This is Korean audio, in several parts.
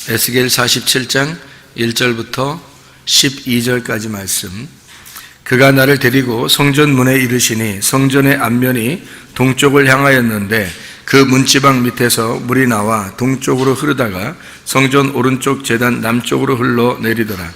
에스겔 47장 1절부터 12절까지 말씀. 그가 나를 데리고 성전 문에 이르시니 성전의 앞면이 동쪽을 향하였는데 그 문지방 밑에서 물이 나와 동쪽으로 흐르다가 성전 오른쪽 제단 남쪽으로 흘러 내리더라.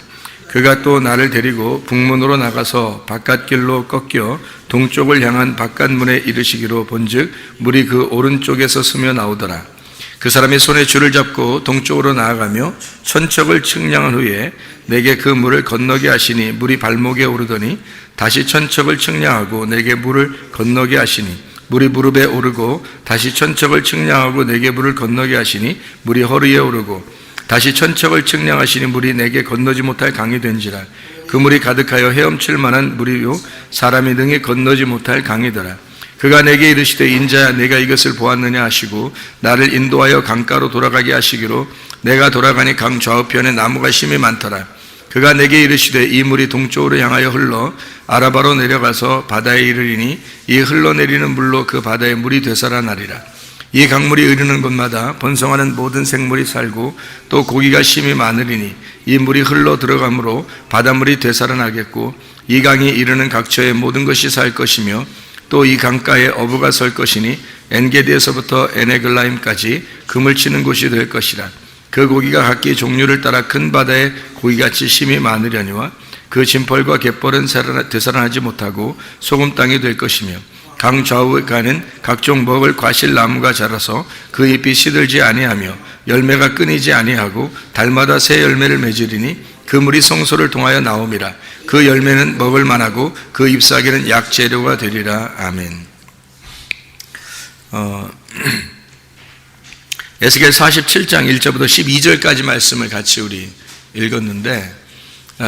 그가 또 나를 데리고 북문으로 나가서 바깥길로 꺾여 동쪽을 향한 바깥문에 이르시기로 본즉 물이 그 오른쪽에서 스며 나오더라. 그 사람이 손에 줄을 잡고 동쪽으로 나아가며 천척을 측량한 후에 내게 그 물을 건너게 하시니 물이 발목에 오르더니 다시 천척을 측량하고 내게 물을 건너게 하시니 물이 무릎에 오르고 다시 천척을 측량하고 내게 물을 건너게 하시니 물이 허리에 오르고 다시 천척을 측량하시니 물이 내게 건너지 못할 강이 된지라. 그 물이 가득하여 헤엄칠 만한 물이요 사람이 능히 건너지 못할 강이더라. 그가 내게 이르시되 인자야 내가 이것을 보았느냐 하시고 나를 인도하여 강가로 돌아가게 하시기로 내가 돌아가니 강 좌우편에 나무가 심이 많더라. 그가 내게 이르시되 이 물이 동쪽으로 향하여 흘러 아라바로 내려가서 바다에 이르리니 이 흘러내리는 물로 그 바다의 물이 되살아나리라. 이 강물이 이르는 곳마다 번성하는 모든 생물이 살고 또 고기가 심이 많으리니 이 물이 흘러 들어가므로 바닷물이 되살아나겠고 이 강이 이르는 각처의 모든 것이 살 것이며 또 이 강가에 어부가 설 것이니 엔게디에서부터 에네글라임까지 금을 치는 곳이 될 것이라. 그 고기가 각기 종류를 따라 큰 바다에 고기같이 심이 많으려니와 그 진펄과 갯벌은 되살아나지 못하고 소금 땅이 될 것이며 강 좌우에 가는 각종 먹을 과실나무가 자라서 그 잎이 시들지 아니하며 열매가 끊이지 아니하고 달마다 새 열매를 맺으리니 그 물이 성소를 통하여 나옴이라. 그 열매는 먹을 만하고 그 잎사귀는 약재료가 되리라. 아멘. 에스겔 47장 1절부터 12절까지 말씀을 같이 우리 읽었는데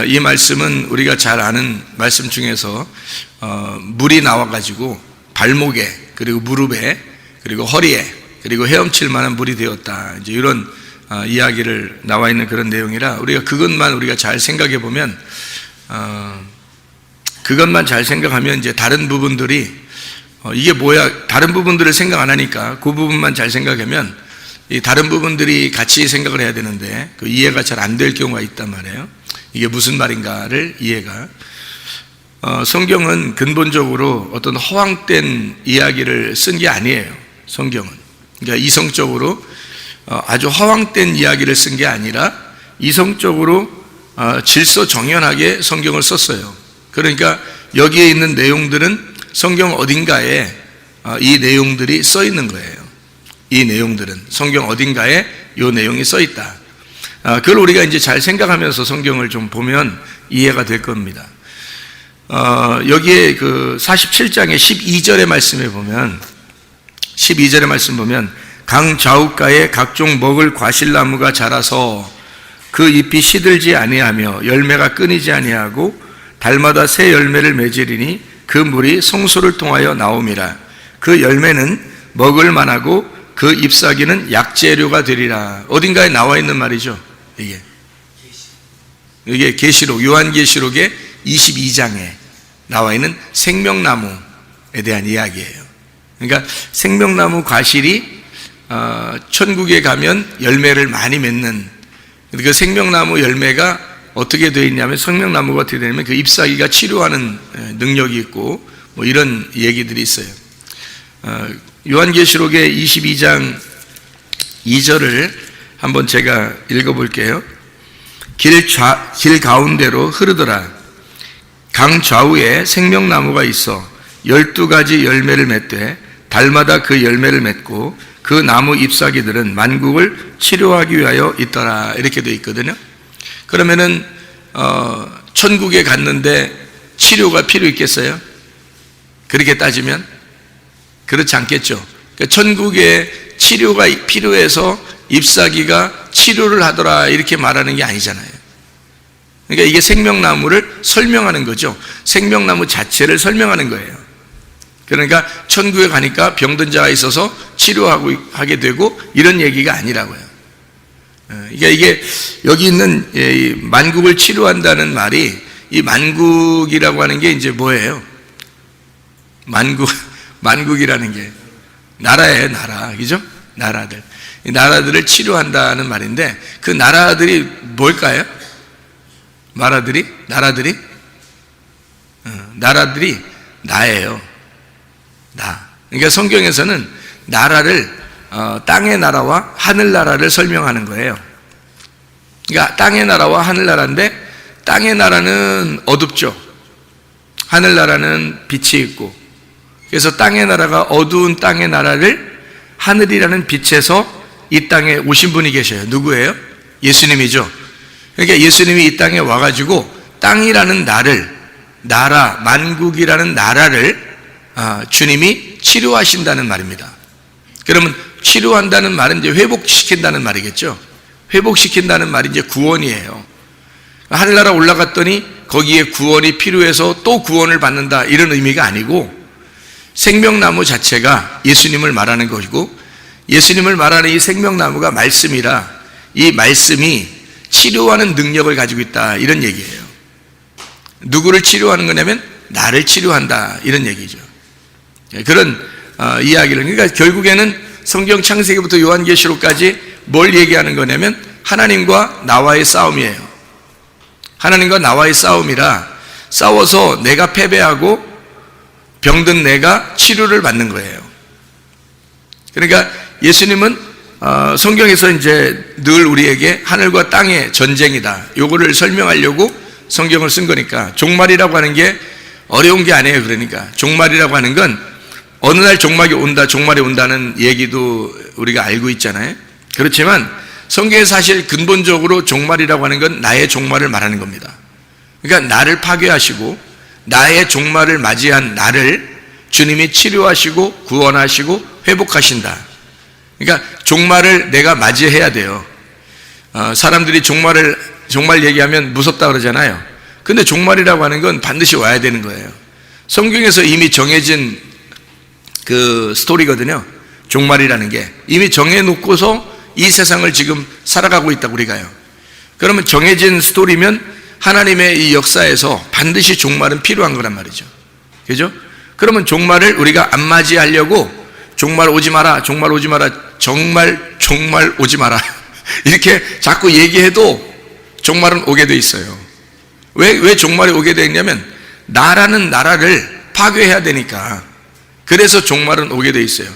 이 말씀은 우리가 잘 아는 말씀 중에서 물이 나와가지고 발목에 그리고 무릎에 그리고 허리에 그리고 헤엄칠 만한 물이 되었다. 이제 이런 이야기를 나와 있는 그런 내용이라 우리가 그것만 우리가 잘 생각해 보면 그것만 잘 생각하면 이제 다른 부분들이 이게 뭐야 다른 부분들을 생각 안 하니까 그 부분만 잘 생각하면 이 다른 부분들이 같이 생각을 해야 되는데 그 이해가 잘 안 될 경우가 있단 말이에요. 이게 무슨 말인가를 이해가 성경은 근본적으로 어떤 허황된 이야기를 쓴 게 아니에요. 성경은 그러니까 이성적으로 아주 허황된 이야기를 쓴 게 아니라 이성적으로 질서 정연하게 성경을 썼어요. 그러니까 여기에 있는 내용들은 성경 어딘가에 이 내용들이 써 있는 거예요. 이 내용들은 성경 어딘가에 이 내용이 써 있다. 그걸 우리가 이제 잘 생각하면서 성경을 좀 보면 이해가 될 겁니다. 여기에 그 47장의 12절의 말씀에 보면 12절의 말씀 보면 강 좌우가에 각종 먹을 과실나무가 자라서 그 잎이 시들지 아니하며 열매가 끊이지 아니하고 달마다 새 열매를 맺으리니 그 물이 성소를 통하여 나옴이라. 그 열매는 먹을 만하고 그 잎사귀는 약재료가 되리라. 어딘가에 나와 있는 말이죠. 이게 계시록 요한계시록의 22장에 나와 있는 생명나무에 대한 이야기예요. 그러니까 생명나무 과실이 천국에 가면 열매를 많이 맺는 그 생명나무 열매가 어떻게 되어 있냐면 생명나무가 어떻게 되냐면 그 잎사귀가 치료하는 능력이 있고 뭐 이런 얘기들이 있어요. 요한계시록의 22장 2절을 한번 제가 읽어볼게요. 길 가운데로 흐르더라. 강 좌우에 생명나무가 있어 12가지 열매를 맺되 달마다 그 열매를 맺고 그 나무 잎사귀들은 만국을 치료하기 위하여 있더라. 이렇게 되어 있거든요. 그러면은 천국에 갔는데 치료가 필요 있겠어요? 그렇게 따지면 그렇지 않겠죠. 그러니까 천국에 치료가 필요해서 잎사귀가 치료를 하더라 이렇게 말하는 게 아니잖아요. 그러니까 이게 생명나무를 설명하는 거죠. 생명나무 자체를 설명하는 거예요. 그러니까 천국에 가니까 병든 자가 있어서 치료하게 되고 이런 얘기가 아니라고요. 그러니까 이게 여기 있는 만국을 치료한다는 말이 이 만국이라고 하는 게 이제 뭐예요? 만국이라는 게 나라예요, 나라. 그죠? 나라들. 이 나라들을 치료한다는 말인데, 그 나라들이 뭘까요? 나라들이 나예요. 나. 그러니까 성경에서는 나라를 땅의 나라와 하늘나라를 설명하는 거예요. 그러니까 땅의 나라와 하늘나라인데, 땅의 나라는 어둡죠. 하늘나라는 빛이 있고, 그래서 땅의 나라가 어두운 땅의 나라를 하늘이라는 빛에서 이 땅에 오신 분이 계셔요. 누구예요? 예수님이죠. 그러니까 예수님이 이 땅에 와가지고 땅이라는 나라, 만국이라는 나라를 주님이 치료하신다는 말입니다. 그러면 치료한다는 말은 이제 회복시킨다는 말이겠죠. 회복시킨다는 말이 이제 구원이에요. 하늘나라 올라갔더니 거기에 구원이 필요해서 또 구원을 받는다, 이런 의미가 아니고, 생명나무 자체가 예수님을 말하는 것이고, 예수님을 말하는 이 생명나무가 말씀이라 이 말씀이 치료하는 능력을 가지고 있다, 이런 얘기예요. 누구를 치료하는 거냐면 나를 치료한다, 이런 얘기죠. 그런 이야기를, 그러니까 결국에는 성경 창세기부터 요한계시록까지 뭘 얘기하는 거냐면 하나님과 나와의 싸움이에요. 하나님과 나와의 싸움이라, 싸워서 내가 패배하고 병든 내가 치료를 받는 거예요. 그러니까 예수님은 성경에서 이제 늘 우리에게 하늘과 땅의 전쟁이다, 요거를 설명하려고 성경을 쓴 거니까, 종말이라고 하는 게 어려운 게 아니에요. 그러니까 종말이라고 하는 건 어느 날 종말이 온다는 얘기도 우리가 알고 있잖아요. 그렇지만 성경에 사실 근본적으로 종말이라고 하는 건 나의 종말을 말하는 겁니다. 그러니까 나를 파괴하시고 나의 종말을 맞이한 나를 주님이 치료하시고 구원하시고 회복하신다. 그러니까 종말을 내가 맞이해야 돼요. 사람들이 종말 얘기하면 무섭다 그러잖아요. 근데 종말이라고 하는 건 반드시 와야 되는 거예요. 성경에서 이미 정해진 그 스토리거든요. 종말이라는 게 이미 정해놓고서 이 세상을 지금 살아가고 있다고 우리가요. 그러면 정해진 스토리면 하나님의 이 역사에서 반드시 종말은 필요한 거란 말이죠. 그죠? 그러면 종말을 우리가 안 맞이하려고 종말 오지 마라, 종말 오지 마라, 종말 오지 마라 이렇게 자꾸 얘기해도 종말은 오게 돼 있어요. 왜 종말이 오게 돼 있냐면 나라는 나라를 파괴해야 되니까. 그래서 종말은 오게 돼 있어요.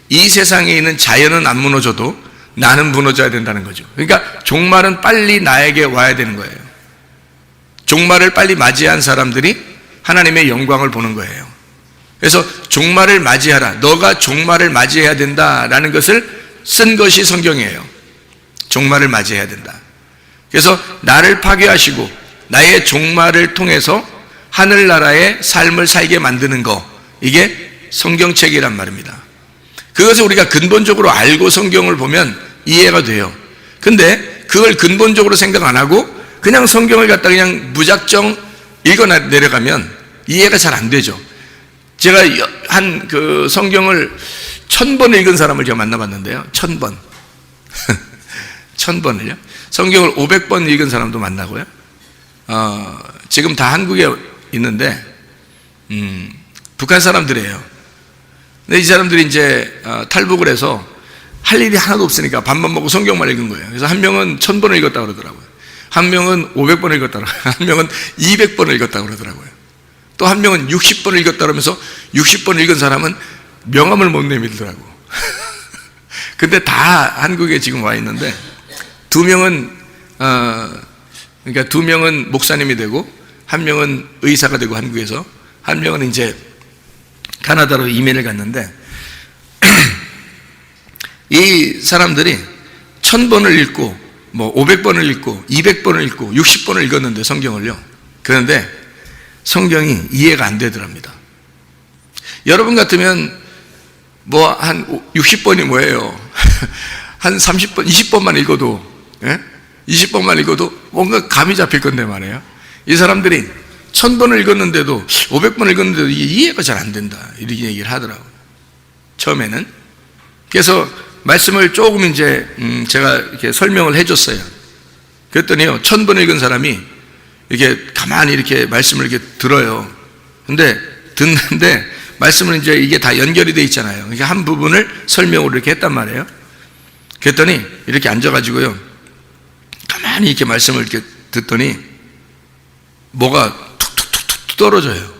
이 세상에 있는 자연은 안 무너져도 나는 무너져야 된다는 거죠. 그러니까 종말은 빨리 나에게 와야 되는 거예요. 종말을 빨리 맞이한 사람들이 하나님의 영광을 보는 거예요. 그래서 종말을 맞이하라, 너가 종말을 맞이해야 된다라는 것을 쓴 것이 성경이에요. 종말을 맞이해야 된다. 그래서 나를 파괴하시고 나의 종말을 통해서 하늘나라의 삶을 살게 만드는 거, 이게 성경책이란 말입니다. 그것을 우리가 근본적으로 알고 성경을 보면 이해가 돼요. 근데 그걸 근본적으로 생각 안 하고 그냥 성경을 갖다 그냥 무작정 읽어 내려가면 이해가 잘 안 되죠. 제가 한 그 성경을 1000번 읽은 사람을 제가 만나봤는데요. 1000번. 1000번을요. 성경을 500번 읽은 사람도 만나고요. 지금 다 한국에 있는데, 북한 사람들이에요. 근데 이 사람들이 이제 탈북을 해서 할 일이 하나도 없으니까 밥만 먹고 성경만 읽은 거예요. 그래서 한 명은 1000번을 읽었다고 그러더라고요. 한 명은 500번을 읽었다고, 한 명은 200번을 읽었다고 그러더라고요. 또 한 명은 60번을 읽었다고 그러면서 60번 읽은 사람은 명함을 못 내밀더라고. 근데 다 한국에 지금 와 있는데, 그러니까 두 명은 목사님이 되고, 한 명은 의사가 되고 한국에서, 한 명은 이제 카나다로 이민을 갔는데, 이 사람들이 1000번을 읽고, 500번을 읽고, 200번을 읽고, 60번을 읽었는데, 성경을요. 그런데 성경이 이해가 안 되더랍니다. 여러분 같으면 한 60번이 뭐예요? 한 30번, 20번만 읽어도, 20번만 읽어도 뭔가 감이 잡힐 건데 말이에요. 이 사람들이 1000번을 읽었는데도, 500번을 읽었는데도 이해가 잘 안 된다, 이렇게 얘기를 하더라고요. 처음에는. 그래서 말씀을 조금 이제 제가 이렇게 설명을 해줬어요. 그랬더니요, 1000번 읽은 사람이 이렇게 가만히 이렇게 말씀을 이렇게 들어요. 근데 듣는데 말씀은 이제 이게 다 연결이 돼 있잖아요. 그러니까 한 부분을 설명으로 이렇게 했단 말이에요. 그랬더니 이렇게 앉아가지고요, 가만히 이렇게 말씀을 이렇게 듣더니 뭐가 툭툭툭툭 떨어져요.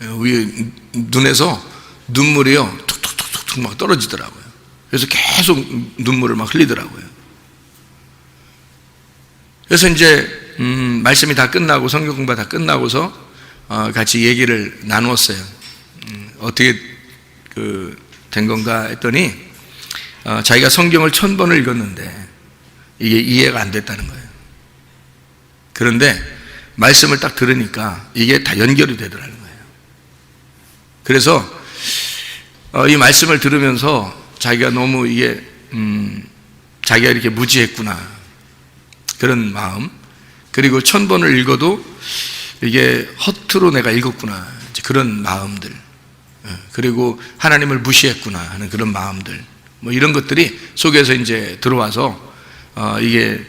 위에 눈에서 눈물이요 툭툭툭툭 막 떨어지더라고요. 그래서 계속 눈물을 막 흘리더라고요. 그래서 이제 말씀이 다 끝나고 성경 공부가 다 끝나고서 같이 얘기를 나누었어요. 어떻게 된 건가 했더니 자기가 성경을 1000번을 읽었는데 이게 이해가 안 됐다는 거예요. 그런데 말씀을 딱 들으니까 이게 다 연결이 되더라는 거예요. 그래서 이 말씀을 들으면서 자기가 너무 이게 자기가 이렇게 무지했구나, 그런 마음, 그리고 1000번을 읽어도 이게 허투루 내가 읽었구나, 그런 마음들, 그리고 하나님을 무시했구나 하는 그런 마음들, 뭐 이런 것들이 속에서 이제 들어와서 이게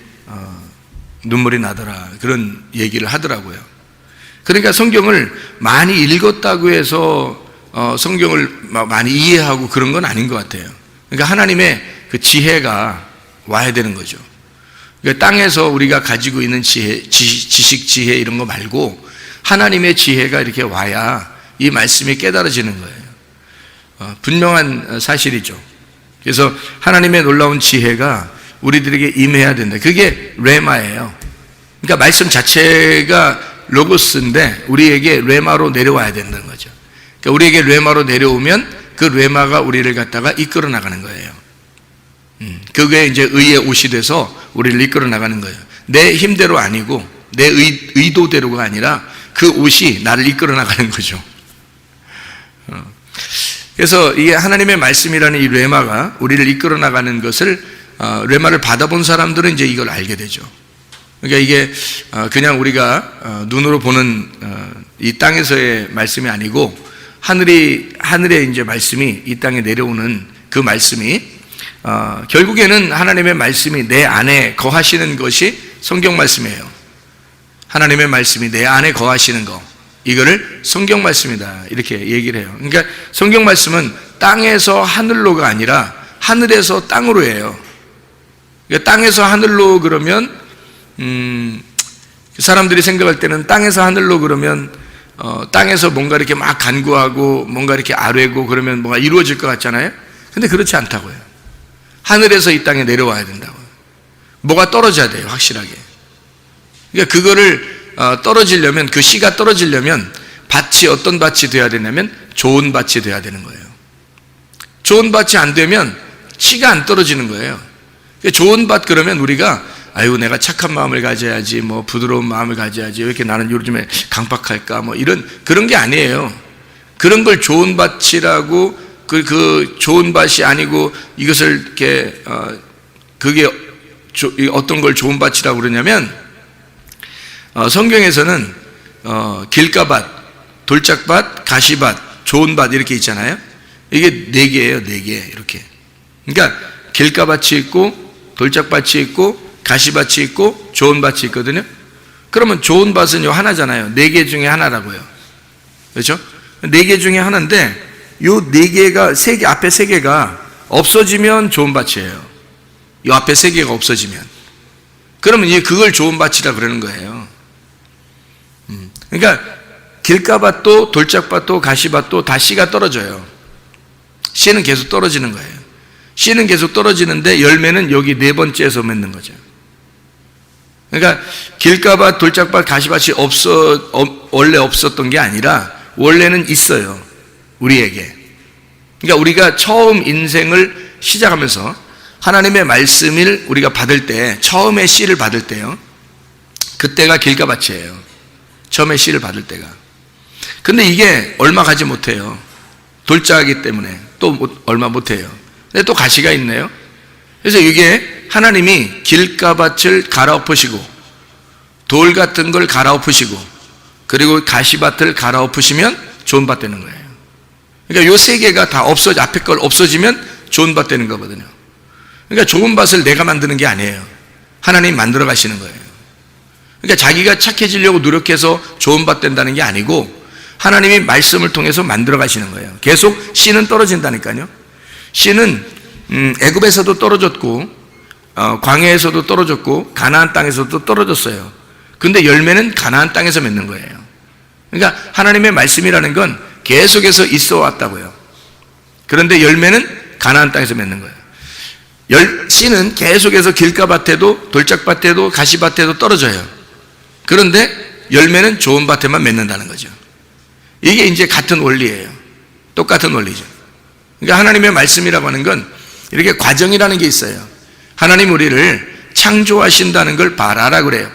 눈물이 나더라, 그런 얘기를 하더라고요. 그러니까 성경을 많이 읽었다고 해서 성경을 많이 이해하고 그런 건 아닌 것 같아요. 그러니까 하나님의 그 지혜가 와야 되는 거죠. 그러니까 땅에서 우리가 가지고 있는 지혜, 지식, 지혜 이런 거 말고 하나님의 지혜가 이렇게 와야 이 말씀이 깨달아지는 거예요. 분명한 사실이죠. 그래서 하나님의 놀라운 지혜가 우리들에게 임해야 된다. 그게 레마예요. 그러니까 말씀 자체가 로고스인데 우리에게 레마로 내려와야 된다는 거죠. 그러니까 우리에게 레마로 내려오면 그 레마가 우리를 갖다가 이끌어 나가는 거예요. 그게 이제 의의 옷이 돼서 우리를 이끌어 나가는 거예요. 내 힘대로 아니고 내 의도대로가 아니라 그 옷이 나를 이끌어 나가는 거죠. 그래서 이게 하나님의 말씀이라는 이 레마가 우리를 이끌어 나가는 것을 레마를 받아본 사람들은 이제 이걸 알게 되죠. 그러니까 이게 그냥 우리가 눈으로 보는 이 땅에서의 말씀이 아니고 하늘의 이제 말씀이 이 땅에 내려오는 그 말씀이 결국에는 하나님의 말씀이 내 안에 거하시는 것이 성경 말씀이에요. 하나님의 말씀이 내 안에 거하시는 거, 이거를 성경 말씀이다 이렇게 얘기를 해요. 그러니까 성경 말씀은 땅에서 하늘로가 아니라 하늘에서 땅으로예요. 그러니까 땅에서 하늘로 그러면 사람들이 생각할 때는 땅에서 하늘로 그러면 땅에서 뭔가 이렇게 막 간구하고 뭔가 이렇게 아뢰고 그러면 뭐가 이루어질 것 같잖아요. 근데 그렇지 않다고요. 하늘에서 이 땅에 내려와야 된다고요. 뭐가 떨어져야 돼요, 확실하게. 그러니까 그거를 떨어지려면, 그 씨가 떨어지려면 밭이 어떤 밭이 돼야 되냐면 좋은 밭이 돼야 되는 거예요. 좋은 밭이 안 되면 씨가 안 떨어지는 거예요. 좋은 밭 그러면 우리가 아유 내가 착한 마음을 가져야지, 뭐 부드러운 마음을 가져야지, 왜 이렇게 나는 요즘에 강박할까, 뭐 이런 그런 게 아니에요. 그런 걸 좋은 밭이라고 그 좋은 밭이 아니고 이것을 이렇게 그게 어떤 걸 좋은 밭이라고 그러냐면 성경에서는 길가밭, 돌짝밭, 가시밭, 좋은 밭 이렇게 있잖아요. 이게 4개예요, 4개 이렇게. 그러니까 길가밭이 있고 돌짝밭이 있고 가시밭이 있고 좋은 밭이 있거든요. 그러면 좋은 밭은 요 하나잖아요. 4개 중에 하나라고요. 그렇죠? 4개 중에 하나인데 요 4개가 앞에 3개가 없어지면 좋은 밭이에요. 요 앞에 3개가 없어지면. 그러면 그걸 좋은 밭이라 그러는 거예요. 그러니까 길가밭도 돌짝밭도 가시밭도 다 씨가 떨어져요. 씨는 계속 떨어지는 거예요. 씨는 계속 떨어지는데 열매는 여기 4번째에서 맺는 거죠. 그러니까 길가밭, 돌짝밭, 가시밭이 원래 없었던 게 아니라 원래는 있어요, 우리에게. 그러니까 우리가 처음 인생을 시작하면서 하나님의 말씀을 우리가 받을 때, 처음에 씨를 받을 때요, 그때가 길가밭이에요. 처음에 씨를 받을 때가. 근데 이게 얼마 가지 못해요. 돌짝이기 때문에 또 얼마 못해요. 근데 또 가시가 있네요. 그래서 이게 하나님이 길가밭을 갈아엎으시고 돌 같은 걸 갈아엎으시고 그리고 가시밭을 갈아엎으시면 좋은 밭 되는 거예요. 그러니까 요 3개가 다 앞에 걸 없어지면 좋은 밭 되는 거거든요. 그러니까 좋은 밭을 내가 만드는 게 아니에요. 하나님이 만들어 가시는 거예요. 그러니까 자기가 착해지려고 노력해서 좋은 밭 된다는 게 아니고 하나님이 말씀을 통해서 만들어 가시는 거예요. 계속 씨는 떨어진다니까요. 씨는 애굽에서도 떨어졌고 광야에서도 떨어졌고 가나안 땅에서도 떨어졌어요. 근데 열매는 가나안 땅에서 맺는 거예요. 그러니까 하나님의 말씀이라는 건 계속해서 있어 왔다고요. 그런데 열매는 가나안 땅에서 맺는 거예요. 씨는 계속해서 길가밭에도 돌짝밭에도 가시밭에도 떨어져요. 그런데 열매는 좋은 밭에만 맺는다는 거죠. 이게 이제 같은 원리예요. 똑같은 원리죠. 그러니까 하나님의 말씀이라고 하는 건 이렇게 과정이라는 게 있어요. 하나님 우리를 창조하신다는 걸 바라라고 그래요.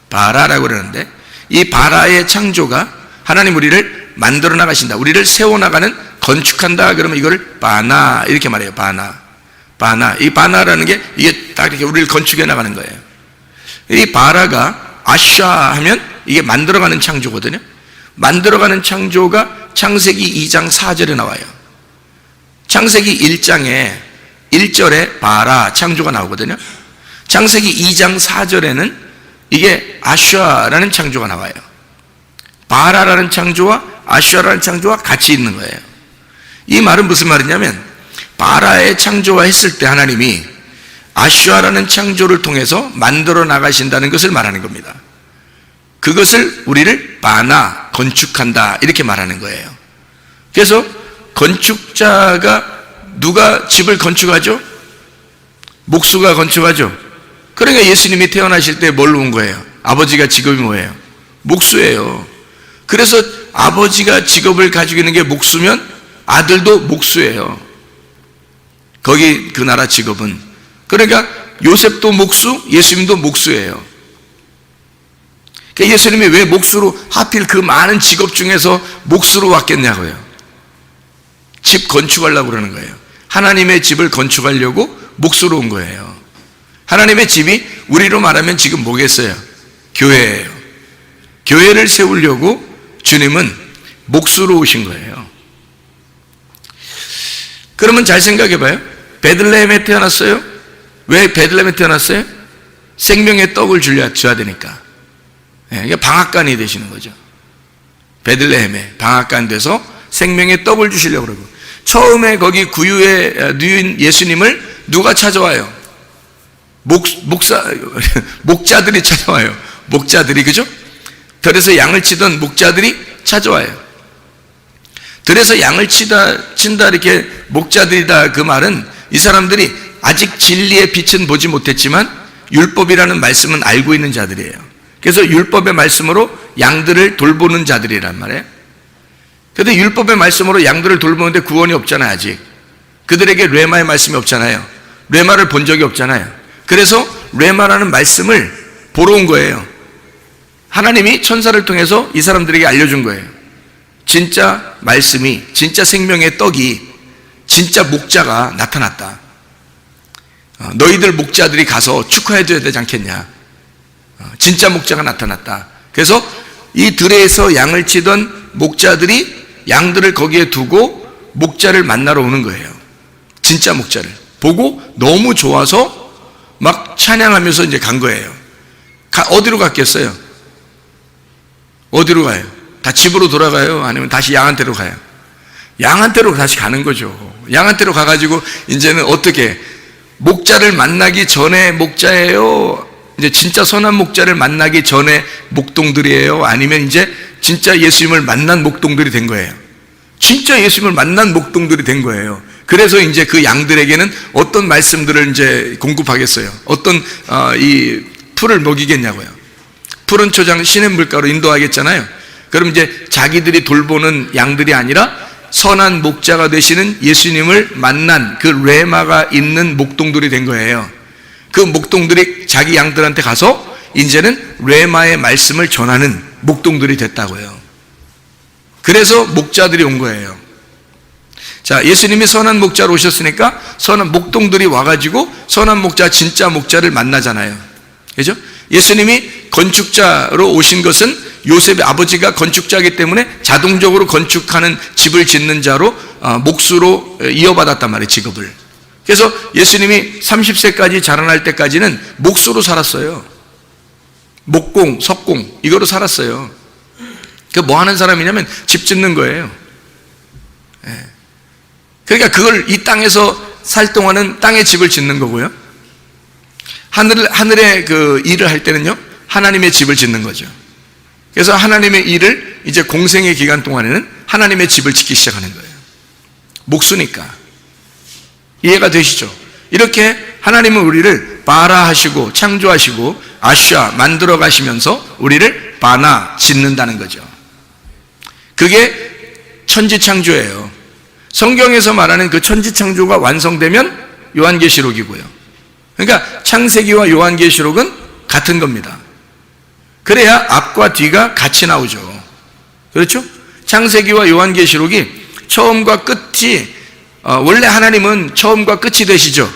바라라고 그러는데 이 바라의 창조가 하나님 우리를 만들어 나가신다. 우리를 세워나가는 건축한다. 그러면 이거를 바나 이렇게 말해요. 바나. 이 바나라는 게 이게 딱 이렇게 우리를 건축해 나가는 거예요. 이 바라가 아샤 하면 이게 만들어가는 창조거든요. 만들어가는 창조가 창세기 2장 4절에 나와요. 창세기 1장에 1절에 바라 창조가 나오거든요. 창세기 2장 4절에는 이게 아샤라는 창조가 나와요. 바라라는 창조와 아샤라는 창조가 같이 있는 거예요. 이 말은 무슨 말이냐면 바라의 창조와 했을 때 하나님이 아샤라는 창조를 통해서 만들어 나가신다는 것을 말하는 겁니다. 그것을 우리를 바나 건축한다 이렇게 말하는 거예요. 그래서 건축자가 누가 집을 건축하죠? 목수가 건축하죠. 그러니까 예수님이 태어나실 때 뭘로 온 거예요? 아버지가 직업이 뭐예요? 목수예요. 그래서 아버지가 직업을 가지고 있는 게 목수면 아들도 목수예요. 거기 그 나라 직업은. 그러니까 요셉도 목수, 예수님도 목수예요. 그러니까 예수님이 왜 목수로 하필 그 많은 직업 중에서 목수로 왔겠냐고요. 집 건축하려고 그러는 거예요. 하나님의 집을 건축하려고 목수로 온 거예요. 하나님의 집이 우리로 말하면 지금 뭐겠어요? 교회예요. 교회를 세우려고 주님은 목수로 오신 거예요. 그러면 잘 생각해 봐요. 베들레헴에 태어났어요? 왜 베들레헴에 태어났어요? 생명의 떡을 줘야 되니까. 그러니까 방앗간이 되시는 거죠. 베들레헴에 방앗간 돼서 생명의 떡을 주시려고 그러고, 처음에 거기 구유에 누인 예수님을 누가 찾아와요? 목자들이 찾아와요. 목자들이, 그죠? 들에서 양을 치던 목자들이 찾아와요. 들에서 양을 친다 이렇게 목자들이다 그 말은 이 사람들이 아직 진리의 빛은 보지 못했지만 율법이라는 말씀은 알고 있는 자들이에요. 그래서 율법의 말씀으로 양들을 돌보는 자들이란 말이에요. 그런데 율법의 말씀으로 양들을 돌보는데 구원이 없잖아요. 아직 그들에게 뢰마의 말씀이 없잖아요. 뢰마를 본 적이 없잖아요. 그래서 뢰마라는 말씀을 보러 온 거예요. 하나님이 천사를 통해서 이 사람들에게 알려준 거예요. 진짜 말씀이, 진짜 생명의 떡이, 진짜 목자가 나타났다. 너희들 목자들이 가서 축하해줘야 되지 않겠냐. 진짜 목자가 나타났다. 그래서 이 들에서 양을 치던 목자들이 양들을 거기에 두고 목자를 만나러 오는 거예요. 진짜 목자를 보고 너무 좋아서 막 찬양하면서 이제 간 거예요. 어디로 갔겠어요? 어디로 가요? 다 집으로 돌아가요? 아니면 다시 양한테로 가요? 양한테로 다시 가는 거죠. 양한테로 가가지고 이제는 어떻게 목자를 만나기 전에 목자예요? 이제 진짜 선한 목자를 만나기 전에 목동들이에요? 아니면 이제 진짜 예수님을 만난 목동들이 된 거예요? 진짜 예수님을 만난 목동들이 된 거예요. 그래서 이제 그 양들에게는 어떤 말씀들을 이제 공급하겠어요? 어떤 이 풀을 먹이겠냐고요. 푸른 초장 시냇물가로 인도하겠잖아요. 그럼 이제 자기들이 돌보는 양들이 아니라 선한 목자가 되시는 예수님을 만난 그 뢰마가 있는 목동들이 된 거예요. 그 목동들이 자기 양들한테 가서 이제는 뢰마의 말씀을 전하는 목동들이 됐다고요. 그래서 목자들이 온 거예요. 자, 예수님이 선한 목자로 오셨으니까 선한 목동들이 와가지고 선한 목자, 진짜 목자를 만나잖아요. 그죠? 예수님이 건축자로 오신 것은 요셉의 아버지가 건축자이기 때문에 자동적으로 건축하는 집을 짓는 자로 목수로 이어받았단 말이에요, 직업을. 그래서 예수님이 30세까지 자라날 때까지는 목수로 살았어요. 목공, 석공 이거로 살았어요. 그 뭐 하는 사람이냐면 집 짓는 거예요. 그러니까 그걸 이 땅에서 살 동안은 땅에 집을 짓는 거고요. 하늘의 그 일을 할 때는요, 하나님의 집을 짓는 거죠. 그래서 하나님의 일을 이제 공생의 기간 동안에는 하나님의 집을 짓기 시작하는 거예요. 목수니까. 이해가 되시죠? 이렇게 하나님은 우리를 바라하시고 창조하시고 아샤 만들어 가시면서 우리를 바나 짓는다는 거죠. 그게 천지창조예요. 성경에서 말하는 그 천지창조가 완성되면 요한계시록이고요. 그러니까 창세기와 요한계시록은 같은 겁니다. 그래야 앞과 뒤가 같이 나오죠. 그렇죠? 창세기와 요한계시록이 처음과 끝이 원래 하나님은 처음과 끝이 되시죠.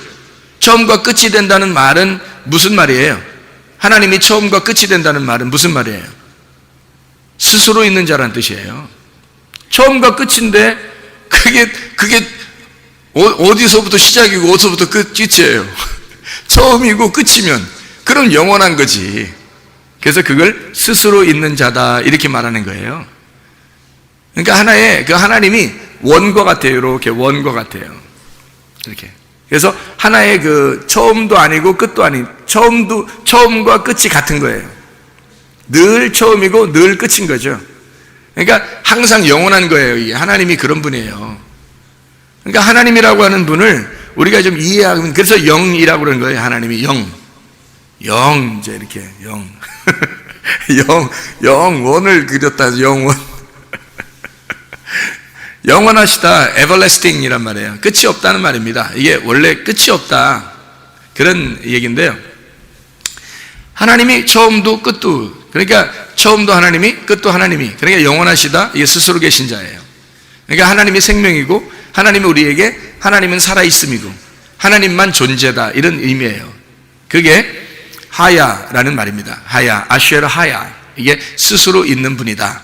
처음과 끝이 된다는 말은 무슨 말이에요? 하나님이 처음과 끝이 된다는 말은 무슨 말이에요? 스스로 있는 자란 뜻이에요. 처음과 끝인데 그게 어디서부터 시작이고 어디서부터 끝이에요. 처음이고 끝이면 그럼 영원한 거지. 그래서 그걸 스스로 있는 자다 이렇게 말하는 거예요. 그러니까 하나의 그 하나님이 원과 같아요. 이렇게 원과 같아요. 이렇게. 그래서 하나의 그 처음도 아니고 끝도 아닌 처음과 끝이 같은 거예요. 늘 처음이고 늘 끝인 거죠. 그러니까 항상 영원한 거예요. 이게 하나님이 그런 분이에요. 그러니까 하나님이라고 하는 분을 우리가 좀 이해하면, 그래서 영이라고 그러는 거예요. 하나님이 영, 이제 이렇게 영원을 그렸다. 영원. 영원하시다, everlasting이란 말이에요. 끝이 없다는 말입니다. 이게 원래 끝이 없다 그런 얘기인데요. 하나님이 처음도 끝도, 그러니까 처음도 하나님이 끝도 하나님이, 그러니까 영원하시다, 이게 스스로 계신 자예요. 그러니까 하나님이 생명이고 하나님이 우리에게, 하나님은 살아있음이고 하나님만 존재다 이런 의미예요. 그게 하야라는 말입니다. 하야, 아쉐르 하야, 이게 스스로 있는 분이다.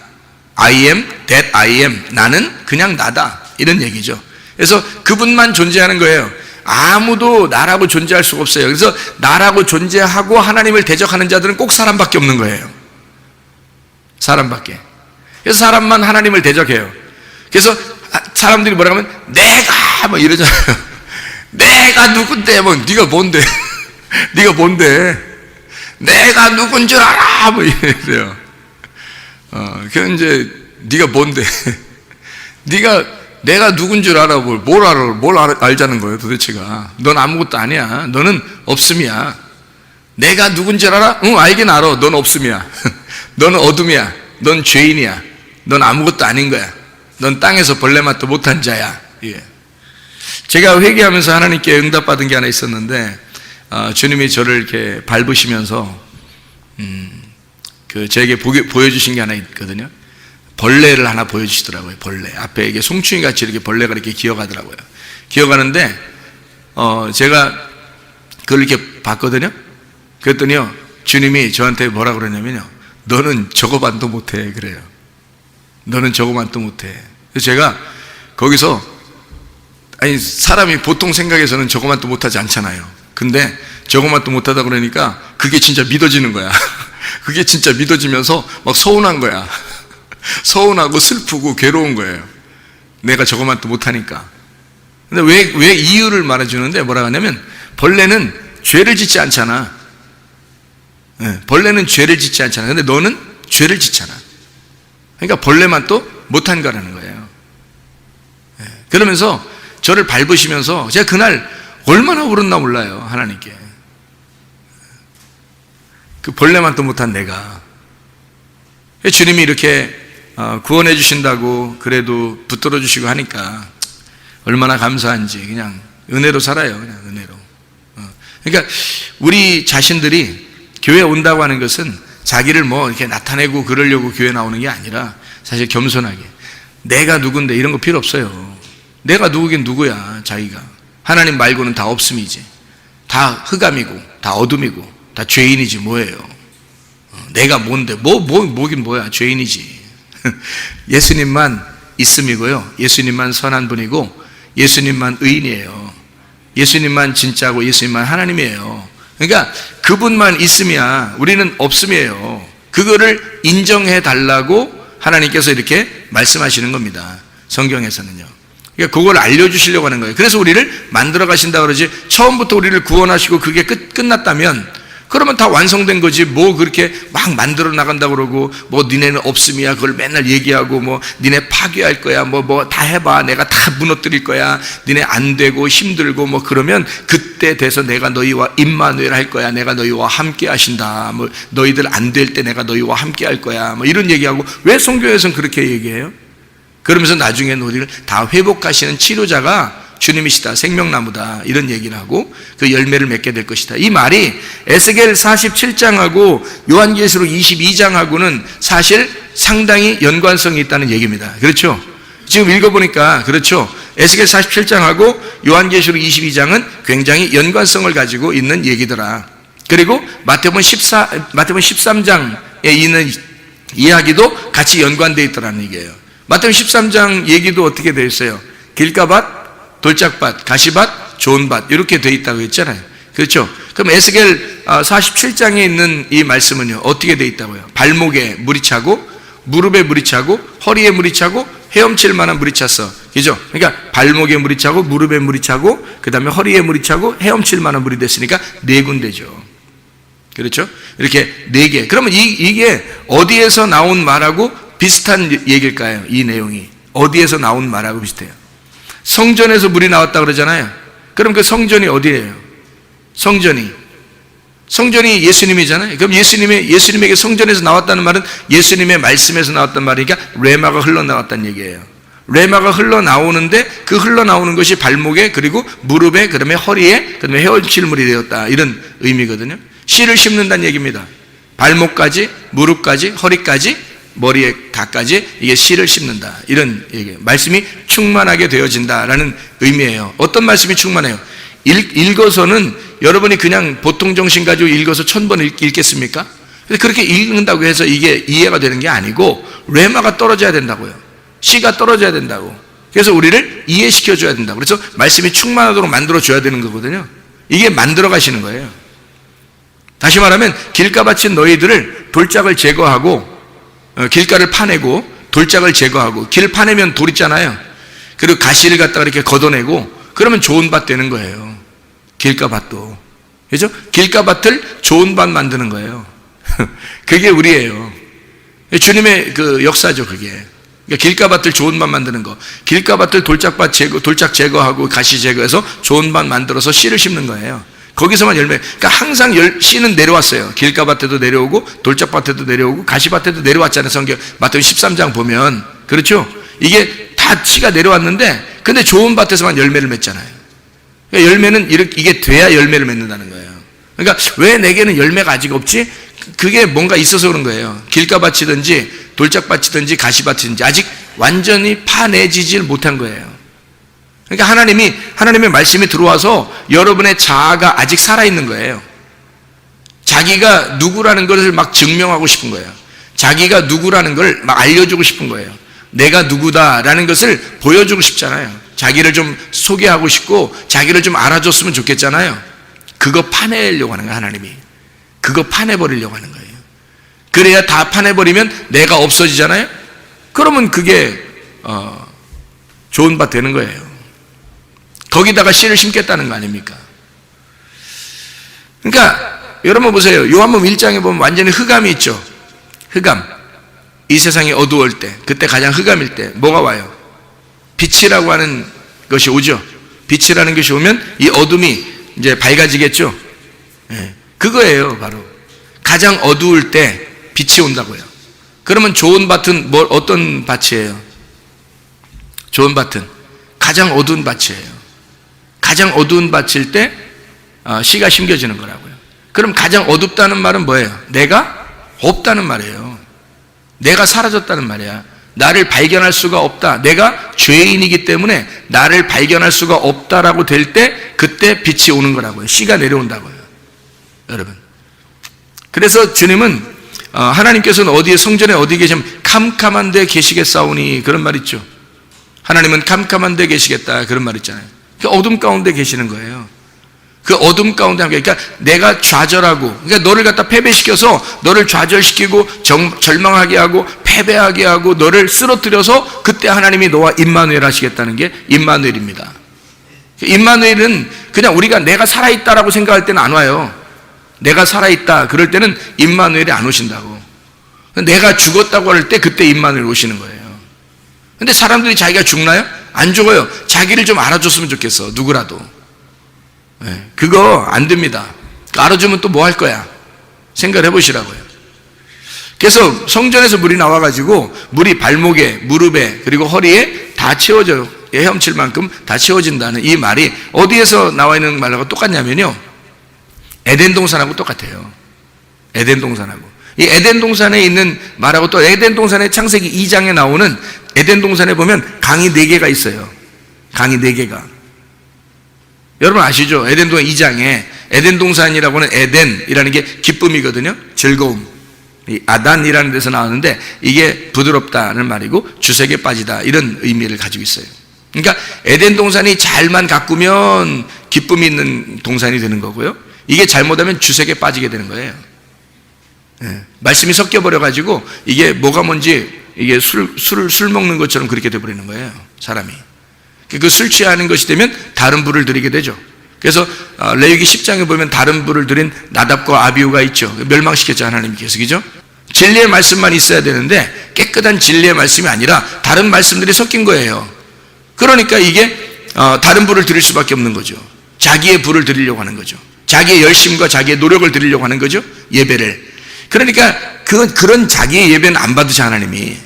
I am that I am, 나는 그냥 나다 이런 얘기죠. 그래서 그분만 존재하는 거예요. 아무도 나라고 존재할 수가 없어요. 그래서 나라고 존재하고 하나님을 대적하는 자들은 꼭 사람밖에 없는 거예요. 사람밖에. 그래서 사람만 하나님을 대적해요. 그래서 사람들이 뭐라고 하면 내가 뭐 이러잖아요. 내가 누군데, 뭐 네가 뭔데? 네가 뭔데? 내가 누군 줄 알아? 뭐 이래요. 그 이제 네가 뭔데? 내가 누군 줄 알아? 뭘 알자는 거예요, 도대체가. 넌 아무것도 아니야. 너는 없음이야. 내가 누군 줄 알아? 응, 알긴 알아. 넌 없음이야. 너는 어둠이야. 넌 죄인이야. 넌 아무것도 아닌 거야. 넌 땅에서 벌레 맛도 못한 자야. 예. 제가 회개하면서 하나님께 응답받은 게 하나 있었는데, 주님이 저를 이렇게 밟으시면서 저에게 보여주신 게 하나 있거든요. 벌레를 하나 보여주시더라고요. 벌레 앞에 이게 송충이 같이 이렇게 벌레가 이렇게 기어가더라고요. 기어가는데 제가 그걸 이렇게 봤거든요. 그랬더니요, 주님이 저한테 뭐라 그러냐면요, 너는 저거만도 못해 그래요. 너는 저거만도 못해. 그래서 제가 거기서, 아니 사람이 보통 생각에서는 저거만도 못하지 않잖아요. 근데 저거만도 못하다 그러니까 그게 진짜 믿어지는 거야. 그게 진짜 믿어지면서 막 서운한 거야. 서운하고 슬프고 괴로운 거예요. 내가 저거만도 못하니까. 근데 왜 이유를 말해주는데 뭐라 하냐면, 벌레는 죄를 짓지 않잖아. 벌레는 죄를 짓지 않잖아. 근데 너는 죄를 짓잖아. 그러니까 벌레만 또 못한 거라는 거예요. 그러면서 저를 밟으시면서 제가 그날 얼마나 울었나 몰라요, 하나님께. 그 벌레만 또 못한 내가. 주님이 이렇게 구원해 주신다고 그래도 붙들어 주시고 하니까 얼마나 감사한지, 그냥 은혜로 살아요. 그냥 은혜로. 그러니까 우리 자신들이 교회 온다고 하는 것은 자기를 뭐 이렇게 나타내고 그러려고 교회 나오는 게 아니라, 사실 겸손하게 내가 누군데 이런 거 필요 없어요. 내가 누구긴 누구야. 자기가 하나님 말고는 다 없음이지, 다 흑암이고 다 어둠이고 다 죄인이지 뭐예요. 내가 뭔데, 뭐긴 뭐야. 죄인이지. 예수님만 있음이고요, 예수님만 선한 분이고 예수님만 의인이에요. 예수님만 진짜고 예수님만 하나님이에요. 그러니까 그분만 있음이야. 우리는 없음이에요. 그거를 인정해 달라고 하나님께서 이렇게 말씀하시는 겁니다, 성경에서는요. 그러니까 그걸 알려주시려고 하는 거예요. 그래서 우리를 만들어 가신다 그러지, 처음부터 우리를 구원하시고 그게 끝났다면 그러면 다 완성된 거지. 뭐 그렇게 막 만들어 나간다고 그러고, 뭐 니네는 없음이야 그걸 맨날 얘기하고, 뭐 니네 파괴할 거야, 뭐 다 해봐 내가 다 무너뜨릴 거야, 니네 안 되고 힘들고 뭐 그러면 그때 돼서 내가 너희와 임마누엘 할 거야, 내가 너희와 함께 하신다, 뭐 너희들 안 될 때 내가 너희와 함께 할 거야, 뭐 이런 얘기하고. 왜 성경에서는 그렇게 얘기해요? 그러면서 나중에 우리를 다 회복하시는 치료자가 주님이시다, 생명나무다, 이런 얘기를 하고 그 열매를 맺게 될 것이다. 이 말이 에스겔 47장하고 요한계시록 22장하고는 사실 상당히 연관성이 있다는 얘기입니다. 그렇죠? 지금 읽어보니까 그렇죠? 에스겔 47장하고 요한계시록 22장은 굉장히 연관성을 가지고 있는 얘기더라. 그리고 마태복음 13장에 있는 이야기도 같이 연관되어 있더라는 얘기예요. 마태복음 13장 얘기도 어떻게 되어 있어요? 길가밭, 돌짝밭, 가시밭, 좋은 밭, 이렇게 되어 있다고 했잖아요. 그렇죠? 그럼 에스겔 47장에 있는 이 말씀은요, 어떻게 되어 있다고요? 발목에 물이 차고, 무릎에 물이 차고, 허리에 물이 차고, 헤엄칠 만한 물이 찼어. 그죠? 그러니까 발목에 물이 차고, 무릎에 물이 차고, 그 다음에 허리에 물이 차고, 헤엄칠 만한 물이 됐으니까 4군데죠. 그렇죠? 이렇게 4개. 그러면 이게 어디에서 나온 말하고 비슷한 얘기일까요? 이 내용이 어디에서 나온 말하고 비슷해요? 성전에서 물이 나왔다 그러잖아요. 그럼 그 성전이 어디예요? 성전이 예수님이잖아요. 그럼 예수님에게 성전에서 나왔다는 말은 예수님의 말씀에서 나왔단 말이니까 레마가 흘러나왔다는 얘기예요. 레마가 흘러나오는데 그 흘러나오는 것이 발목에, 그리고 무릎에, 그 다음에 허리에, 그 다음에 헤엄칠물이 되었다, 이런 의미거든요. 씨를 심는다는 얘기입니다. 발목까지, 무릎까지, 허리까지, 머리에 다까지 이게 씨를 심는다, 이런 얘기예요. 말씀이 충만하게 되어진다라는 의미예요. 어떤 말씀이 충만해요? 읽어서는 여러분이 그냥 보통 정신 가지고 읽어서 1000번 읽겠습니까? 그렇게 읽는다고 해서 이게 이해가 되는 게 아니고 레마가 떨어져야 된다고요. 씨가 떨어져야 된다고. 그래서 우리를 이해시켜 줘야 된다고. 그래서 말씀이 충만하도록 만들어 줘야 되는 거거든요. 이게 만들어 가시는 거예요. 다시 말하면 길가밭인 너희들을 돌짝을 제거하고, 길가를 파내고 돌짝을 제거하고, 길 파내면 돌 있잖아요. 그리고 가시를 갖다가 이렇게 걷어내고, 그러면 좋은 밭 되는 거예요. 길가밭도. 그죠? 길가밭을 좋은 밭 만드는 거예요. 그게 우리예요. 주님의 그 역사죠, 그게. 그러니까 길가밭을 좋은 밭 만드는 거. 길가밭을 돌짝 제거하고 가시 제거해서 좋은 밭 만들어서 씨를 심는 거예요. 거기서만 열매. 그러니까 항상 씨는 내려왔어요. 길가밭에도 내려오고, 돌짝밭에도 내려오고, 가시밭에도 내려왔잖아요. 성경 마태복음 13장 보면. 그렇죠? 이게 다 씨가 내려왔는데, 근데 좋은 밭에서만 열매를 맺잖아요. 그러니까 열매는 이게 돼야 열매를 맺는다는 거예요. 그러니까 왜 내게는 열매가 아직 없지? 그게 뭔가 있어서 그런 거예요. 길가밭이든지 돌짝밭이든지 가시밭이든지 아직 완전히 파내지질 못한 거예요. 그러니까 하나님의 말씀이 들어와서 여러분의 자아가 아직 살아있는 거예요. 자기가 누구라는 것을 막 증명하고 싶은 거예요. 자기가 누구라는 걸 막 알려주고 싶은 거예요. 내가 누구다라는 것을 보여주고 싶잖아요. 자기를 좀 소개하고 싶고 자기를 좀 알아줬으면 좋겠잖아요. 그거 파내려고 하는 거예요. 하나님이 그거 파내버리려고 하는 거예요. 그래야 다 파내버리면 내가 없어지잖아요. 그러면 그게 좋은 밭 되는 거예요. 거기다가 씨를 심겠다는 거 아닙니까? 그러니까 여러분 보세요. 요한복음 1장에 보면 완전히 흑암이 있죠. 흑암. 이 세상이 어두울 때, 그때 가장 흑암일 때 뭐가 와요? 빛이라고 하는 것이 오죠. 빛이라는 것이 오면 이 어둠이 이제 밝아지겠죠. 네. 그거예요. 바로 가장 어두울 때 빛이 온다고요. 그러면 좋은 밭은 어떤 밭이에요? 좋은 밭은 가장 어두운 밭이에요. 가장 어두운 밭일 때 씨가 심겨지는 거라고요. 그럼 가장 어둡다는 말은 뭐예요? 내가 없다는 말이에요. 내가 사라졌다는 말이야. 나를 발견할 수가 없다. 내가 죄인이기 때문에 나를 발견할 수가 없다라고 될 때 그때 빛이 오는 거라고요. 씨가 내려온다고요. 여러분. 그래서 주님은 하나님께서는 어디에 성전에 어디 계시면 캄캄한 데 계시겠사오니 그런 말 있죠. 하나님은 캄캄한 데 계시겠다 그런 말 있잖아요. 어둠 가운데 계시는 거예요. 그 어둠 가운데 함께, 그러니까 내가 좌절하고, 그러니까 너를 갖다 패배시켜서 너를 좌절시키고 절망하게 하고 패배하게 하고 너를 쓰러뜨려서 그때 하나님이 너와 임마누엘 하시겠다는 게 임마누엘입니다. 임마누엘은 그냥 우리가 내가 살아있다라고 생각할 때는 안 와요. 내가 살아있다 그럴 때는 임마누엘이 안 오신다고. 내가 죽었다고 할 때 그때 임마누엘 오시는 거예요. 근데 사람들이 자기가 죽나요? 안 죽어요. 자기를 좀 알아줬으면 좋겠어, 누구라도. 그거 안 됩니다. 알아주면 또 뭐 할 거야? 생각을 해보시라고요. 그래서 성전에서 물이 나와가지고 물이 발목에, 무릎에, 그리고 허리에 다 채워져요. 헤엄칠 만큼 다 채워진다는 이 말이 어디에서 나와 있는 말하고 똑같냐면요, 에덴 동산하고 똑같아요. 에덴 동산하고. 이 에덴 동산에 있는 말하고 또 에덴 동산의 창세기 2장에 나오는 에덴 동산에 보면 강이 4개가 있어요. 강이 4개가. 여러분 아시죠? 에덴 동산 2장에 에덴 동산이라고 하는 에덴이라는 게 기쁨이거든요. 즐거움. 이 아단이라는 데서 나오는데 이게 부드럽다는 말이고 주색에 빠지다 이런 의미를 가지고 있어요. 그러니까 에덴 동산이 잘만 가꾸면 기쁨이 있는 동산이 되는 거고요. 이게 잘못하면 주색에 빠지게 되는 거예요. 말씀이 섞여버려가지고 이게 뭐가 뭔지 이게 술 먹는 것처럼 그렇게 돼버리는 거예요, 사람이. 그 술 취하는 것이 되면 다른 불을 드리게 되죠. 그래서 레위기 10장에 보면 다른 불을 드린 나답과 아비후가 있죠. 멸망시켰죠, 하나님께서. 그죠? 진리의 말씀만 있어야 되는데 깨끗한 진리의 말씀이 아니라 다른 말씀들이 섞인 거예요. 그러니까 이게 다른 불을 드릴 수밖에 없는 거죠. 자기의 불을 드리려고 하는 거죠. 자기의 열심과 자기의 노력을 드리려고 하는 거죠, 예배를. 그러니까 그런 자기의 예배는 안 받으셔. 하나님이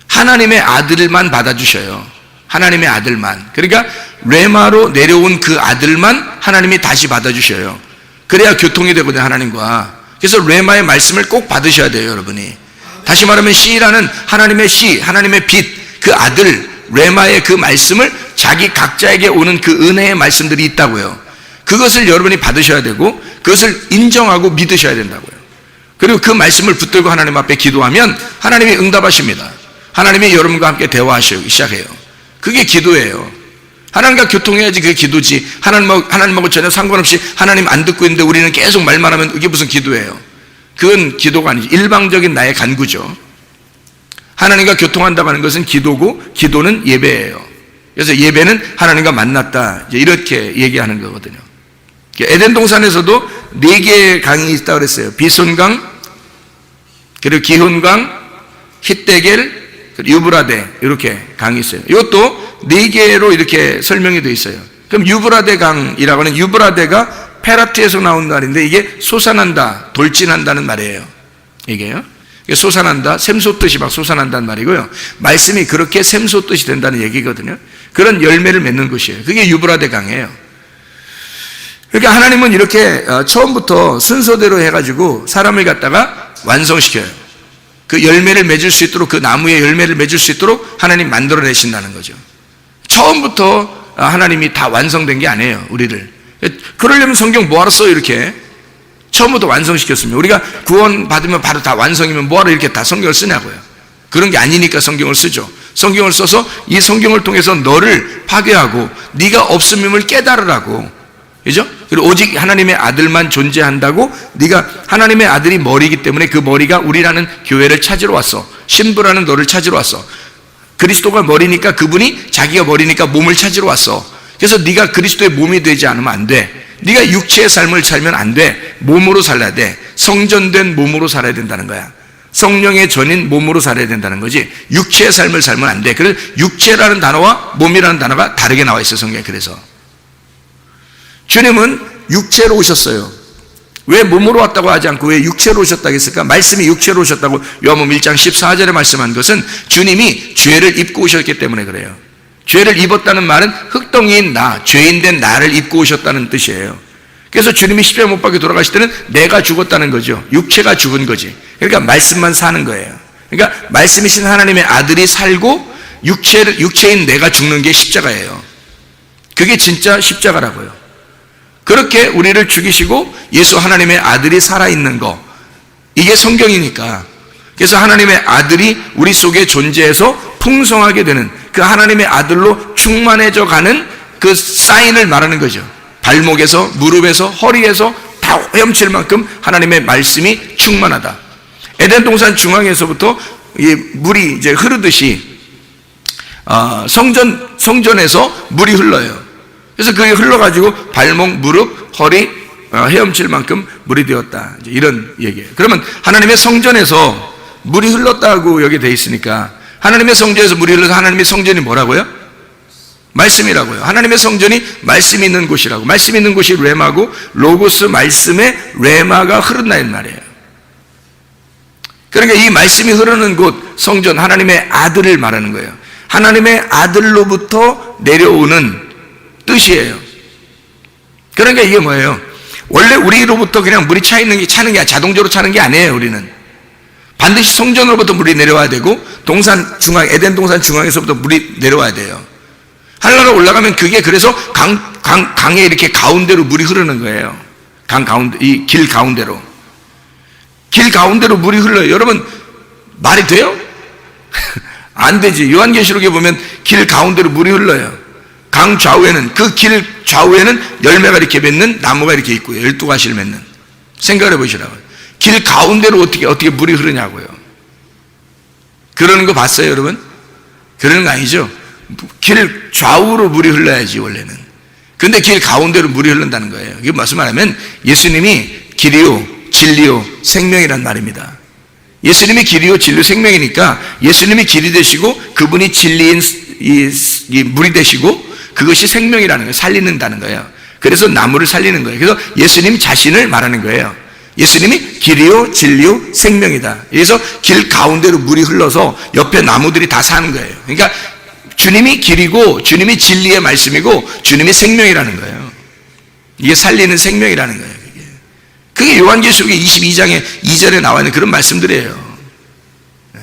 하나님의 아들만 받아주셔요. 하나님의 아들만. 그러니까 레마로 내려온 그 아들만 하나님이 다시 받아주셔요. 그래야 교통이 되거든요, 하나님과. 그래서 레마의 말씀을 꼭 받으셔야 돼요, 여러분이. 다시 말하면 씨라는 하나님의 씨, 하나님의 빛, 그 아들 레마의 그 말씀을 자기 각자에게 오는 그 은혜의 말씀들이 있다고요. 그것을 여러분이 받으셔야 되고 그것을 인정하고 믿으셔야 된다고요. 그리고 그 말씀을 붙들고 하나님 앞에 기도하면 하나님이 응답하십니다. 하나님이 여러분과 함께 대화하시기 시작해요. 그게 기도예요. 하나님과 교통해야지 그게 기도지. 하나님하고 전혀 상관없이 하나님 안 듣고 있는데 우리는 계속 말만 하면 이게 무슨 기도예요? 그건 기도가 아니지. 일방적인 나의 간구죠. 하나님과 교통한다고 하는 것은 기도고 기도는 예배예요. 그래서 예배는 하나님과 만났다, 이제 이렇게 얘기하는 거거든요. 에덴 동산에서도 4개의 강이 있다고 그랬어요. 비손강, 그리고 기혼강, 히데겔, 유브라데, 이렇게 강이 있어요. 이것도 4개로 이렇게 설명이 되어 있어요. 그럼 유브라데 강이라고 하는, 유브라데가 페라트에서 나온 말인데 이게 솟아난다, 돌진한다는 말이에요. 이게요. 솟아난다, 샘솟듯이 막 솟아난다는 말이고요. 말씀이 그렇게 샘솟듯이 된다는 얘기거든요. 그런 열매를 맺는 것이에요. 그게 유브라데 강이에요. 그러니까 하나님은 이렇게 처음부터 순서대로 해가지고 사람을 갖다가 완성시켜요. 그 열매를 맺을 수 있도록, 그 나무의 열매를 맺을 수 있도록 하나님 만들어내신다는 거죠. 처음부터 하나님이 다 완성된 게 아니에요, 우리를. 그러려면 성경 뭐하러 써요, 이렇게? 처음부터 완성시켰습니다. 우리가 구원 받으면 바로 다 완성이면 뭐하러 이렇게 다 성경을 쓰냐고요. 그런 게 아니니까 성경을 쓰죠. 성경을 써서 이 성경을 통해서 너를 파괴하고 네가 없음임을 깨달으라고. 그죠? 그리고 오직 하나님의 아들만 존재한다고, 네가 하나님의 아들이 머리이기 때문에 그 머리가 우리라는 교회를 찾으러 왔어. 신부라는 너를 찾으러 왔어. 그리스도가 머리니까 그분이 자기가 머리니까 몸을 찾으러 왔어. 그래서 네가 그리스도의 몸이 되지 않으면 안 돼. 네가 육체의 삶을 살면 안 돼. 몸으로 살아야 돼. 성전된 몸으로 살아야 된다는 거야. 성령의 전인 몸으로 살아야 된다는 거지. 육체의 삶을 살면 안 돼. 그래서 육체라는 단어와 몸이라는 단어가 다르게 나와 있어요, 성경에. 그래서 주님은 육체로 오셨어요. 왜 몸으로 왔다고 하지 않고 왜 육체로 오셨다고 했을까? 말씀이 육체로 오셨다고 요한복음 1장 14절에 말씀한 것은 주님이 죄를 입고 오셨기 때문에 그래요. 죄를 입었다는 말은 흙덩이인 나, 죄인된 나를 입고 오셨다는 뜻이에요. 그래서 주님이 십자가 못 박혀 돌아가실 때는 내가 죽었다는 거죠. 육체가 죽은 거지. 그러니까 말씀만 사는 거예요. 그러니까 말씀이신 하나님의 아들이 살고 육체인 내가 죽는 게 십자가예요. 그게 진짜 십자가라고요. 그렇게 우리를 죽이시고 예수 하나님의 아들이 살아있는 거, 이게 성경이니까. 그래서 하나님의 아들이 우리 속에 존재해서 풍성하게 되는, 그 하나님의 아들로 충만해져 가는 그 사인을 말하는 거죠. 발목에서, 무릎에서, 허리에서 다 헤엄칠 만큼 하나님의 말씀이 충만하다. 에덴 동산 중앙에서부터 이 물이 이제 흐르듯이 성전에서 물이 흘러요. 그래서 그게 흘러가지고 발목, 무릎, 허리, 헤엄칠 만큼 물이 되었다. 이제 이런 얘기예요. 그러면 하나님의 성전에서 물이 흘렀다고 여기 돼 있으니까 하나님의 성전에서 물이 흘러서 하나님의 성전이 뭐라고요? 말씀이라고요. 하나님의 성전이 말씀이 있는 곳이라고. 말씀이 있는 곳이 레마고 로고스 말씀의 레마가 흐른다는 말이에요. 그러니까 이 말씀이 흐르는 곳 성전, 하나님의 아들을 말하는 거예요. 하나님의 아들로부터 내려오는 뜻이에요. 그러니까 이게 뭐예요? 원래 우리로부터 그냥 물이 차는 게 자동적으로 차는 게 아니에요. 우리는 반드시 성전으로부터 물이 내려와야 되고 동산 중앙, 에덴 동산 중앙에서부터 물이 내려와야 돼요. 하늘나라 올라가면 그게 그래서 강에 이렇게 가운데로 물이 흐르는 거예요. 강 가운데, 이 길 가운데로. 길 가운데로 물이 흘러요. 여러분, 말이 돼요? 안 되지. 요한계시록에 보면 길 가운데로 물이 흘러요. 강 좌우에는, 그 길 좌우에는 열매가 이렇게 맺는 나무가 이렇게 있고요. 12가지를 맺는. 생각을 해보시라고요. 길 가운데로 어떻게 물이 흐르냐고요. 그러는 거 봤어요, 여러분? 그러는 거 아니죠? 길 좌우로 물이 흘러야지, 원래는. 근데 길 가운데로 물이 흐른다는 거예요. 이게 무슨 말하면 예수님이 길이요, 진리요, 생명이란 말입니다. 예수님이 길이요, 진리요, 생명이니까 예수님이 길이 되시고 그분이 진리인 이 물이 되시고 그것이 생명이라는 거예요. 살리는다는 거예요. 그래서 나무를 살리는 거예요. 그래서 예수님 자신을 말하는 거예요. 예수님이 길이요, 진리요, 생명이다. 그래서 길 가운데로 물이 흘러서 옆에 나무들이 다 사는 거예요. 그러니까 주님이 길이고 주님이 진리의 말씀이고 주님이 생명이라는 거예요. 이게 살리는 생명이라는 거예요. 그게 요한계시록의 22장에 2절에 나와 있는 그런 말씀들이에요.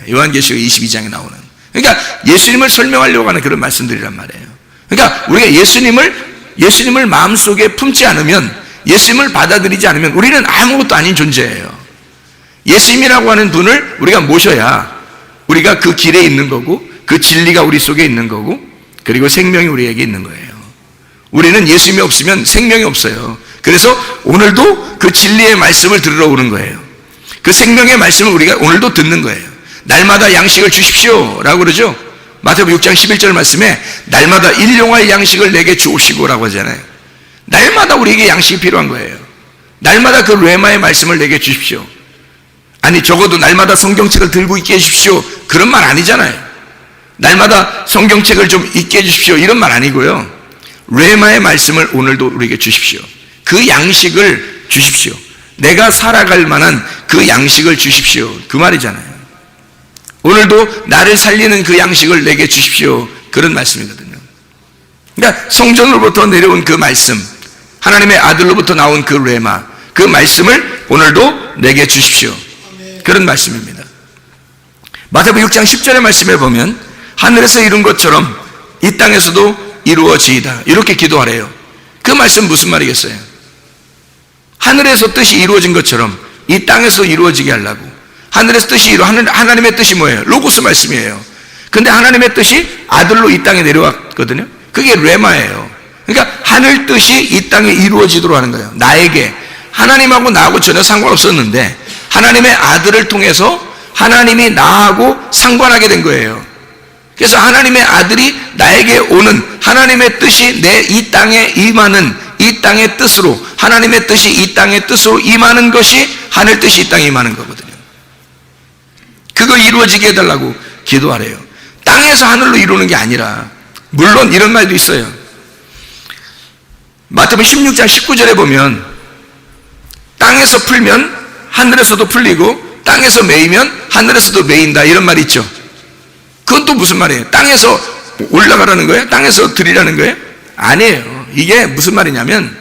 요한계시록 22장에 나오는. 그러니까 예수님을 설명하려고 하는 그런 말씀들이란 말이에요. 그러니까 우리가 예수님을 마음속에 품지 않으면, 예수님을 받아들이지 않으면 우리는 아무것도 아닌 존재예요. 예수님이라고 하는 분을 우리가 모셔야 우리가 그 길에 있는 거고, 그 진리가 우리 속에 있는 거고, 그리고 생명이 우리에게 있는 거예요. 우리는 예수님이 없으면 생명이 없어요. 그래서 오늘도 그 진리의 말씀을 들으러 오는 거예요. 그 생명의 말씀을 우리가 오늘도 듣는 거예요. 날마다 양식을 주십시오 라고 그러죠. 마태복음 6장 11절 말씀에 날마다 일용할 양식을 내게 주옵시고 라고 하잖아요. 날마다 우리에게 양식이 필요한 거예요. 날마다 그 레마의 말씀을 내게 주십시오. 아니, 적어도 날마다 성경책을 들고 있게 해주십시오, 그런 말 아니잖아요. 날마다 성경책을 좀 읽게 해주십시오, 이런 말 아니고요. 레마의 말씀을 오늘도 우리에게 주십시오. 그 양식을 주십시오. 내가 살아갈 만한 그 양식을 주십시오, 그 말이잖아요. 오늘도 나를 살리는 그 양식을 내게 주십시오, 그런 말씀이거든요. 그러니까 성전으로부터 내려온 그 말씀, 하나님의 아들로부터 나온 그 레마, 그 말씀을 오늘도 내게 주십시오, 그런 말씀입니다. 마태복음 6장 10절의 말씀에 보면 하늘에서 이룬 것처럼 이 땅에서도 이루어지이다, 이렇게 기도하래요. 그 말씀 무슨 말이겠어요? 하늘에서 뜻이 이루어진 것처럼 이 땅에서 이루어지게 하려고. 하늘에서 뜻이 하나님의 뜻이 뭐예요? 로고스 말씀이에요. 근데 하나님의 뜻이 아들로 이 땅에 내려왔거든요. 그게 레마예요. 그러니까 하늘 뜻이 이 땅에 이루어지도록 하는 거예요. 나에게, 하나님하고 나하고 전혀 상관없었는데 하나님의 아들을 통해서 하나님이 나하고 상관하게 된 거예요. 그래서 하나님의 아들이 나에게 오는 하나님의 뜻이 내 이 땅에 임하는, 이 땅의 뜻으로, 하나님의 뜻이 이 땅의 뜻으로 임하는 것이 하늘 뜻이 이 땅에 임하는 거거든요. 그거 이루어지게 해달라고 기도하래요. 땅에서 하늘로 이루는 게 아니라, 물론 이런 말도 있어요. 마태복음 16장 19절에 보면 땅에서 풀면 하늘에서도 풀리고 땅에서 매이면 하늘에서도 매인다, 이런 말이 있죠. 그건 또 무슨 말이에요? 땅에서 올라가라는 거예요? 땅에서 드리라는 거예요? 아니에요. 이게 무슨 말이냐면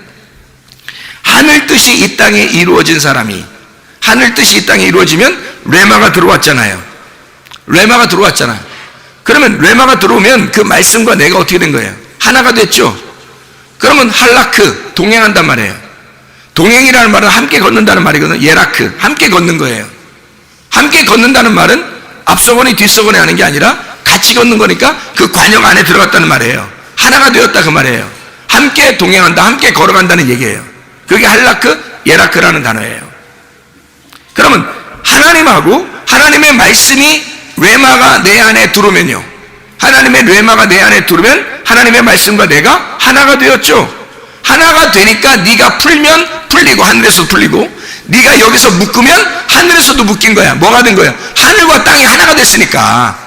하늘 뜻이 이 땅에 이루어진 사람이, 하늘 뜻이 이 땅에 이루어지면 레마가 들어왔잖아요. 레마가 들어왔잖아요. 그러면 레마가 들어오면 그 말씀과 내가 어떻게 된 거예요? 하나가 됐죠. 그러면 할라크, 동행한단 말이에요. 동행이라는 말은 함께 걷는다는 말이거든요. 예라크, 함께 걷는 거예요. 함께 걷는다는 말은 앞서거니 뒤서거니 하는 게 아니라 같이 걷는 거니까 그 관역 안에 들어갔다는 말이에요. 하나가 되었다, 그 말이에요. 함께 동행한다, 함께 걸어간다는 얘기예요. 그게 할라크, 예라크라는 단어예요. 그러면 하나님하고 하나님의 말씀이 레마가 내 안에 들어오면요, 하나님의 레마가 내 안에 들어오면 하나님의 말씀과 내가 하나가 되었죠. 하나가 되니까 네가 풀면 풀리고, 하늘에서 풀리고, 네가 여기서 묶으면 하늘에서도 묶인 거야. 뭐가 된 거야? 하늘과 땅이 하나가 됐으니까.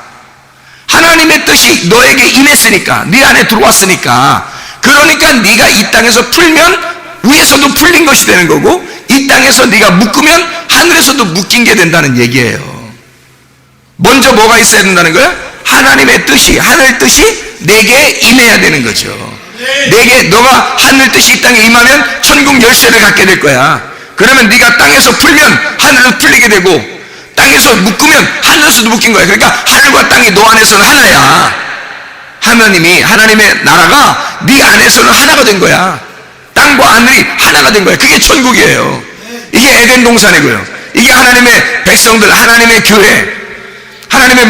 하나님의 뜻이 너에게 임했으니까, 네 안에 들어왔으니까. 그러니까 네가 이 땅에서 풀면 위에서도 풀린 것이 되는 거고, 이 땅에서 네가 묶으면 하늘에서도 묶인 게 된다는 얘기예요. 먼저 뭐가 있어야 된다는 거야? 하나님의 뜻이, 하늘 뜻이 내게 임해야 되는 거죠. 내게, 너가 하늘 뜻이 이 땅에 임하면 천국 열쇠를 갖게 될 거야. 그러면 네가 땅에서 풀면 하늘에서 풀리게 되고, 땅에서 묶으면 하늘에서도 묶인 거야. 그러니까 하늘과 땅이 너 안에서는 하나야. 하나님의 나라가 네 안에서는 하나가 된 거야. 땅과 하늘이 하나가 된 거야. 그게 천국이에요. 이게 에덴 동산이고요. 이게 하나님의 백성들, 하나님의 교회, 하나님의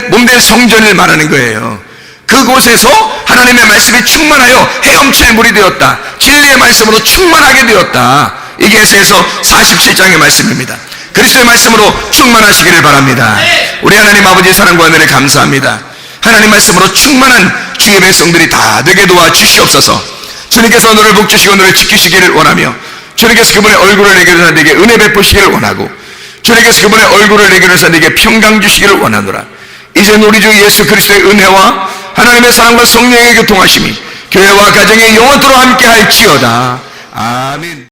몸된 성전을 말하는 거예요. 그곳에서 하나님의 말씀이 충만하여 헤엄칠 물이 되었다. 진리의 말씀으로 충만하게 되었다. 이게 에스에서 47장의 말씀입니다. 그리스도의 말씀으로 충만하시기를 바랍니다. 우리 하나님 아버지의 사랑과 은혜를 감사합니다. 하나님 말씀으로 충만한 주의 백성들이 다 되게 도와주시옵소서. 주님께서 너를 복주시고 너를 지키시기를 원하며, 주님께서 그분의 얼굴을 내게 해서 네게 은혜 베푸시기를 원하고, 주님께서 그분의 얼굴을 내게 해서 네게 평강 주시기를 원하노라. 이제 우리 주 예수 그리스도의 은혜와 하나님의 사랑과 성령의 교통하심이 교회와 가정에 영원토록 함께 할지어다. 아멘.